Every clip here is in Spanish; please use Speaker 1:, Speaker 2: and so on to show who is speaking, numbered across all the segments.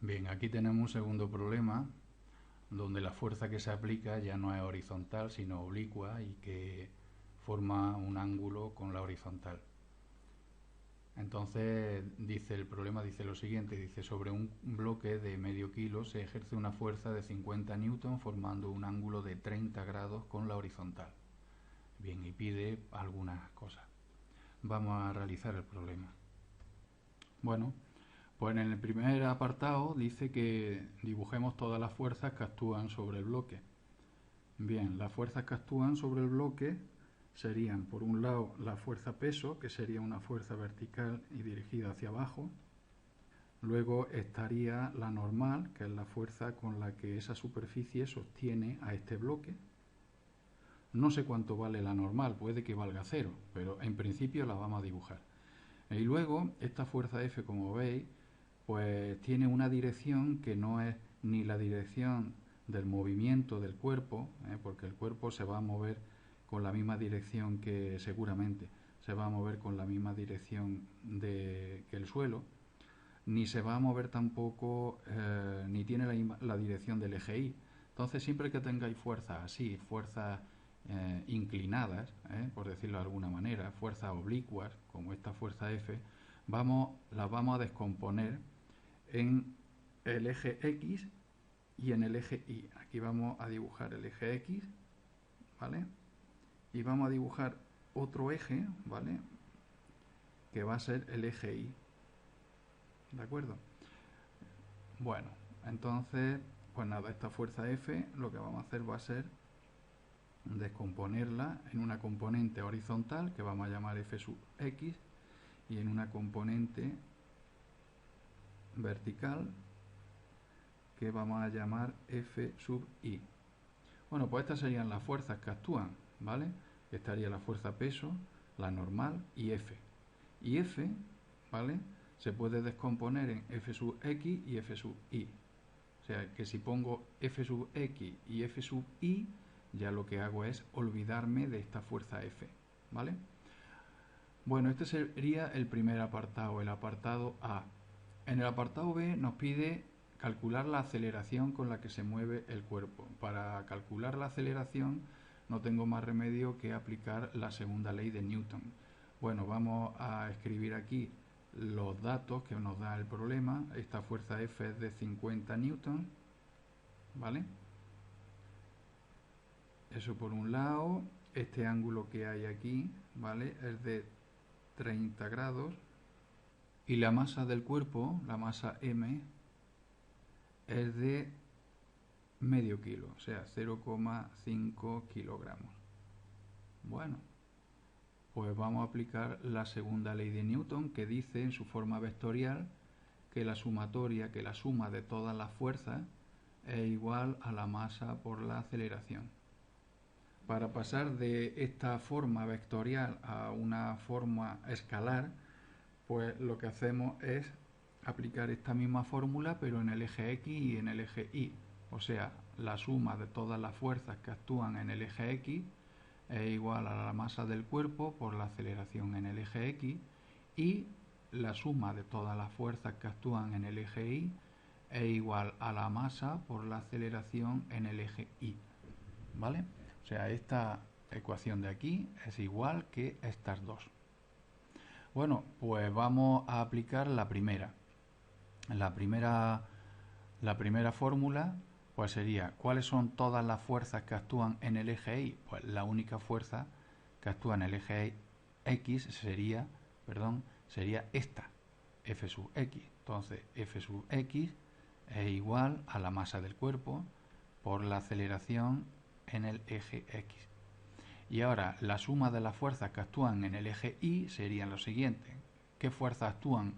Speaker 1: Bien, aquí tenemos un segundo problema donde la fuerza que se aplica ya no es horizontal sino oblicua y que forma un ángulo con la horizontal. Entonces el problema dice lo siguiente, dice sobre un bloque de medio kilo se ejerce una fuerza de 50 newton formando un ángulo de 30 grados con la horizontal. Bien, y pide algunas cosas. Vamos a realizar el problema. Bueno, pues en el primer apartado dice que dibujemos todas las fuerzas que actúan sobre el bloque. Bien, las fuerzas que actúan sobre el bloque serían, por un lado, la fuerza peso, que sería una fuerza vertical y dirigida hacia abajo. Luego estaría la normal, que es la fuerza con la que esa superficie sostiene a este bloque. No sé cuánto vale la normal, puede que valga cero, pero en principio la vamos a dibujar. Y luego, esta fuerza F, como veis, pues tiene una dirección que no es ni la dirección del movimiento del cuerpo, porque el cuerpo se va a mover con la misma dirección que seguramente se va a mover con la misma dirección que el suelo, ni se va a mover tampoco, ni tiene la dirección del eje Y. Entonces, siempre que tengáis fuerzas así, fuerzas inclinadas, por decirlo de alguna manera, fuerzas oblicuas, como esta fuerza F, las vamos a descomponer en el eje X y en el eje Y. Aquí vamos a dibujar el eje X, ¿vale? Y vamos a dibujar otro eje, ¿vale? Que va a ser el eje Y, ¿de acuerdo? Bueno, entonces, pues nada, esta fuerza F lo que vamos a hacer va a ser descomponerla en una componente horizontal que vamos a llamar F sub X y en una componente vertical que vamos a llamar F sub I. Bueno, pues estas serían las fuerzas que actúan, ¿vale? Estaría la fuerza peso, la normal y F. Y F, ¿vale? Se puede descomponer en F sub X y F sub I. O sea, que si pongo F sub X y F sub I, ya lo que hago es olvidarme de esta fuerza F, ¿vale? Bueno, este sería el primer apartado, el apartado A. En el apartado B nos pide calcular la aceleración con la que se mueve el cuerpo. Para calcular la aceleración no tengo más remedio que aplicar la segunda ley de Newton. Bueno, vamos a escribir aquí los datos que nos da el problema. Esta fuerza F es de 50 newton, ¿vale? Eso por un lado. Este ángulo que hay aquí, ¿vale? Es de 30 grados. Y la masa del cuerpo, la masa M, es de medio kilo, o sea, 0,5 kilogramos. Bueno, pues vamos a aplicar la segunda ley de Newton, que dice en su forma vectorial que la sumatoria, que la suma de todas las fuerzas es igual a la masa por la aceleración. Para pasar de esta forma vectorial a una forma escalar, pues lo que hacemos es aplicar esta misma fórmula pero en el eje X y en el eje Y. O sea, la suma de todas las fuerzas que actúan en el eje X es igual a la masa del cuerpo por la aceleración en el eje X y la suma de todas las fuerzas que actúan en el eje Y es igual a la masa por la aceleración en el eje Y. ¿Vale? O sea, esta ecuación de aquí es igual que estas dos. Bueno, pues vamos a aplicar la primera. La primera, la primera fórmula pues sería, ¿cuáles son todas las fuerzas que actúan en el eje Y? Pues la única fuerza que actúa en el eje X sería esta, F sub X. Entonces, F sub X es igual a la masa del cuerpo por la aceleración en el eje X. Y ahora, la suma de las fuerzas que actúan en el eje Y serían lo siguiente. ¿Qué fuerzas actúan?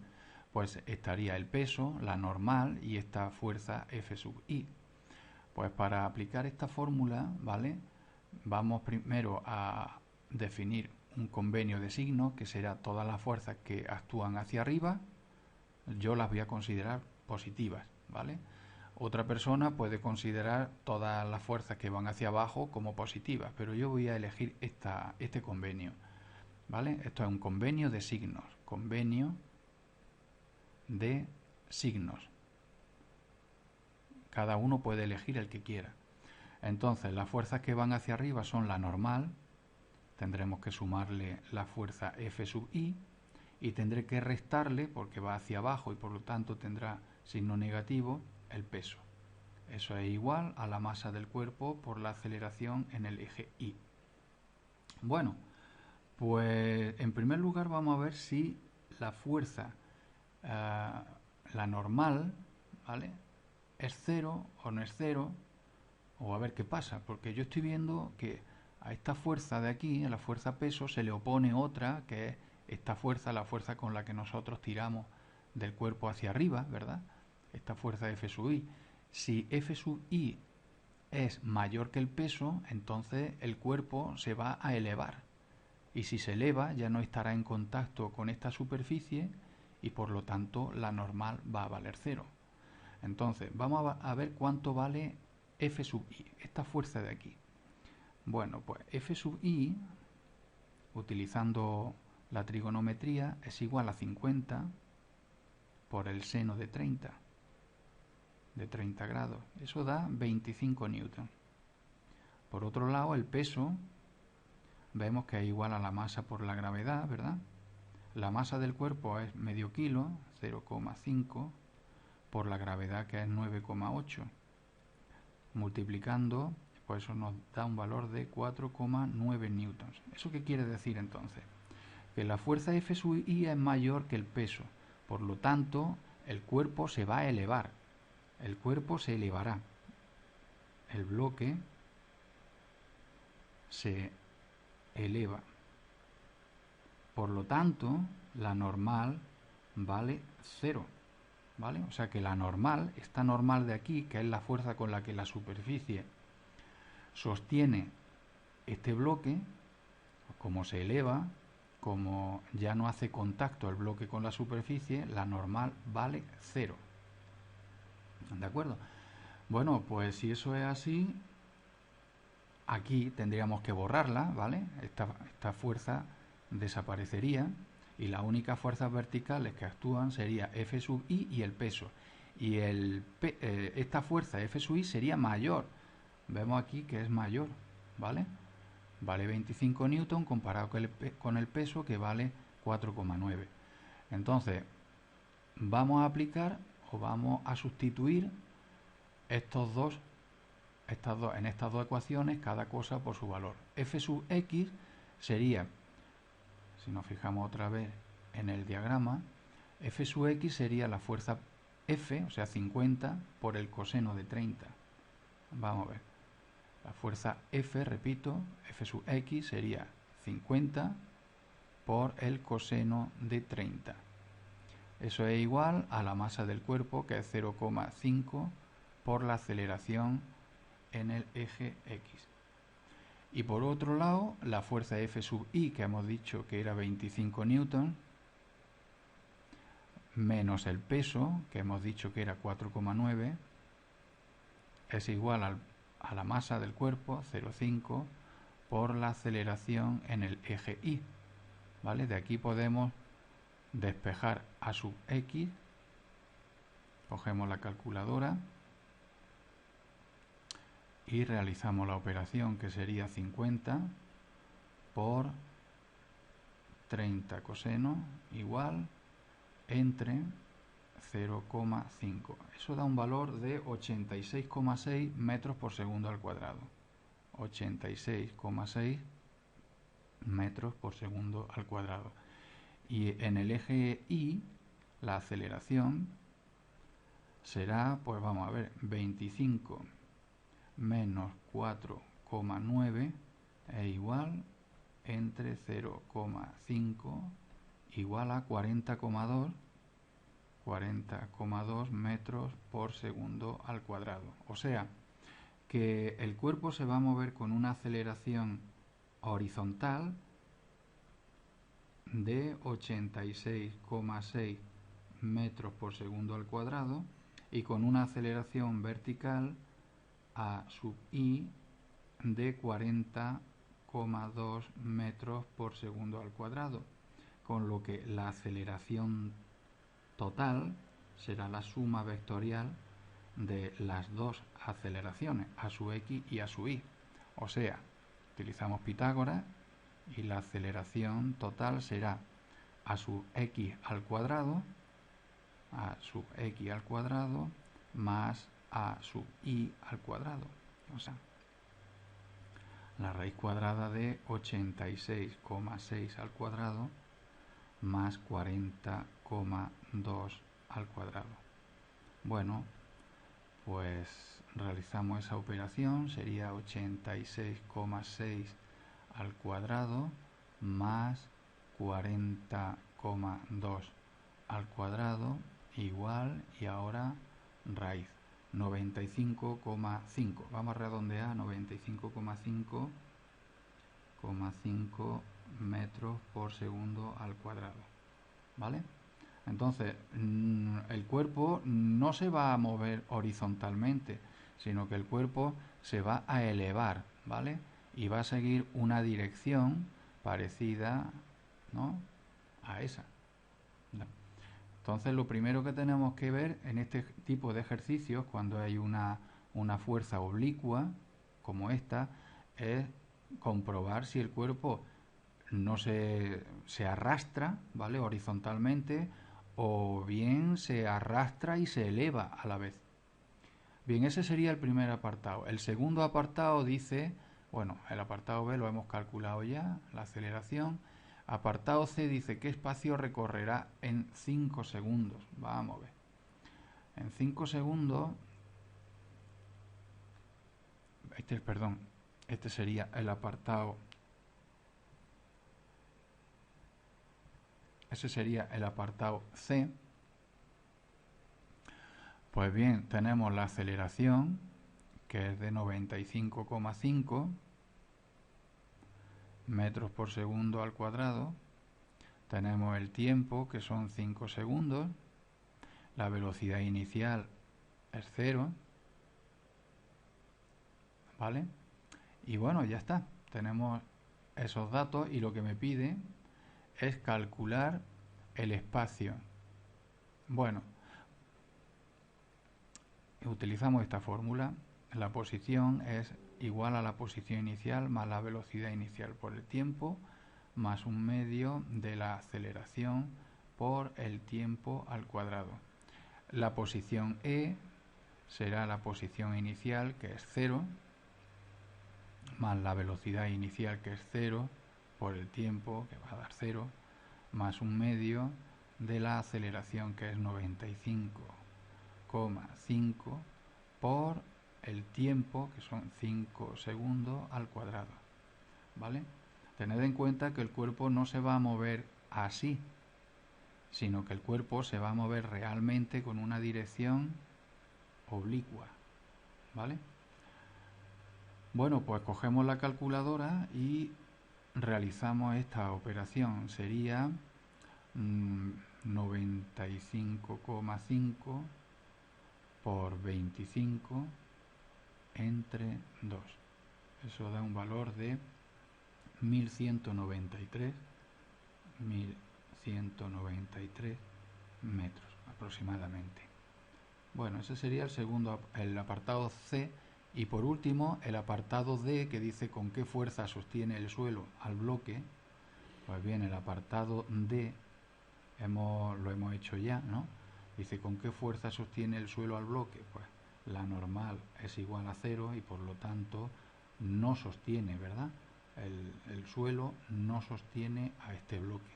Speaker 1: Pues estaría el peso, la normal y esta fuerza F sub I. Pues para aplicar esta fórmula, ¿vale? Vamos primero a definir un convenio de signos, que será todas las fuerzas que actúan hacia arriba, yo las voy a considerar positivas, ¿vale? Otra persona puede considerar todas las fuerzas que van hacia abajo como positivas, pero yo voy a elegir este convenio, ¿vale? Esto es un convenio de signos, convenio de signos. cada uno puede elegir el que quiera. Entonces, las fuerzas que van hacia arriba son la normal, tendremos que sumarle la fuerza F sub I, y tendré que restarle, porque va hacia abajo y por lo tanto tendrá signo negativo, el peso. Eso es igual a la masa del cuerpo por la aceleración en el eje Y. Bueno, pues en primer lugar vamos a ver si la fuerza, la normal, ¿vale?, es cero o no es cero, o a ver qué pasa, porque yo estoy viendo que a esta fuerza de aquí, a la fuerza peso, se le opone otra, que es esta fuerza, la fuerza con la que nosotros tiramos del cuerpo hacia arriba, ¿verdad? Esta fuerza F sub I. Si F sub I es mayor que el peso, entonces el cuerpo se va a elevar. Y si se eleva, ya no estará en contacto con esta superficie y por lo tanto la normal va a valer cero. Entonces, vamos a ver cuánto vale F sub I, esta fuerza de aquí. Bueno, pues F sub I, utilizando la trigonometría, es igual a 50 por el seno de 30 grados. Eso da 25 newton. Por otro lado, el peso, vemos que es igual a la masa por la gravedad, ¿verdad? La masa del cuerpo es medio kilo, 0,5, por la gravedad, que es 9,8. Multiplicando, pues eso nos da un valor de 4,9 newtons. ¿Eso qué quiere decir entonces? Que la fuerza F sub I es mayor que el peso. Por lo tanto, el cuerpo se va a elevar. El cuerpo se elevará. El bloque se eleva. Por lo tanto, la normal vale 0. ¿Vale? O sea que la normal, esta normal de aquí, que es la fuerza con la que la superficie sostiene este bloque, como se eleva, como ya no hace contacto el bloque con la superficie, la normal vale 0. ¿De acuerdo? Bueno, pues si eso es así, aquí tendríamos que borrarla, ¿vale? Esta fuerza desaparecería y las únicas fuerzas verticales que actúan sería F sub I y el peso. Y esta fuerza F sub I sería mayor. Vemos aquí que es mayor, ¿vale? Vale 25 newton comparado con el peso, que vale 4,9. Entonces, vamos a aplicar o vamos a sustituir en estas dos ecuaciones, cada cosa por su valor. F sub X sería, si nos fijamos otra vez en el diagrama, F sub X sería la fuerza F, o sea 50, por el coseno de 30. Vamos a ver. La fuerza F, repito, F sub X sería 50 por el coseno de 30. Eso es igual a la masa del cuerpo, que es 0,5 por la aceleración en el eje X. Y por otro lado, la fuerza F sub I, que hemos dicho que era 25 newton, menos el peso, que hemos dicho que era 4,9, es igual a la masa del cuerpo, 0,5, por la aceleración en el eje Y. ¿Vale? De aquí podemos despejar A sub X, cogemos la calculadora y realizamos la operación, que sería 50 por 30 coseno igual entre 0,5. Eso da un valor de 86,6 metros por segundo al cuadrado. 86,6 metros por segundo al cuadrado. Y en el eje Y, la aceleración será, pues vamos a ver, 25 menos 4,9 es igual entre 0,5 igual a 40,2 metros por segundo al cuadrado. O sea, que el cuerpo se va a mover con una aceleración horizontal de 86,6 metros por segundo al cuadrado y con una aceleración vertical A sub I de 40,2 metros por segundo al cuadrado, con lo que la aceleración total será la suma vectorial de las dos aceleraciones, a sub x y a sub y. O sea, utilizamos Pitágoras y la aceleración total será a sub x al cuadrado más a sub y al cuadrado. O sea, la raíz cuadrada de 86,6 al cuadrado más 40,2 al cuadrado. Bueno, pues realizamos esa operación, sería 86,6 al cuadrado más 40,2 al cuadrado igual, y ahora raíz 95,5, vamos a redondear, 95,5 metros por segundo al cuadrado, ¿vale? Entonces, el cuerpo no se va a mover horizontalmente, sino que el cuerpo se va a elevar, ¿vale? Y va a seguir una dirección parecida, ¿no?, a esa. Entonces, lo primero que tenemos que ver en este tipo de ejercicios, cuando hay una fuerza oblicua como esta, es comprobar si el cuerpo no se arrastra, ¿vale?, horizontalmente, o bien se arrastra y se eleva a la vez. Bien, ese sería el primer apartado. El segundo apartado dice, bueno, el apartado B lo hemos calculado ya, la aceleración. Apartado C dice qué espacio recorrerá en 5 segundos. Vamos a ver. En 5 segundos, este sería el apartado. Ese sería el apartado C. Pues bien, tenemos la aceleración, que es de 95,5 metros por segundo al cuadrado. Tenemos el tiempo, que son 5 segundos. La velocidad inicial es 0. ¿Vale? Y bueno, ya está. Tenemos esos datos y lo que me pide es calcular el espacio. Bueno, utilizamos esta fórmula. La posición es igual a la posición inicial más la velocidad inicial por el tiempo más un medio de la aceleración por el tiempo al cuadrado. La posición E será la posición inicial, que es 0, más la velocidad inicial, que es 0, por el tiempo, que va a dar 0, más un medio de la aceleración, que es 95,5 por el tiempo, que son 5 segundos al cuadrado. ¿Vale? Tened en cuenta que el cuerpo no se va a mover así, sino que el cuerpo se va a mover realmente con una dirección oblicua. ¿Vale? Bueno, pues cogemos la calculadora y realizamos esta operación. Sería 95,5 por 25 entre 2. Eso da un valor de 1193 metros aproximadamente. Bueno, ese sería el apartado C. Y por último, el apartado D, que dice con qué fuerza sostiene el suelo al bloque. Pues bien, el apartado D lo hemos hecho ya, ¿no? Dice con qué fuerza sostiene el suelo al bloque. Pues la normal es igual a 0 y por lo tanto no sostiene, ¿verdad? El suelo no sostiene a este bloque.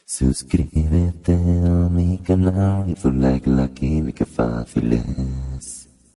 Speaker 2: Suscríbete a mi canal y dale like, la química fácil.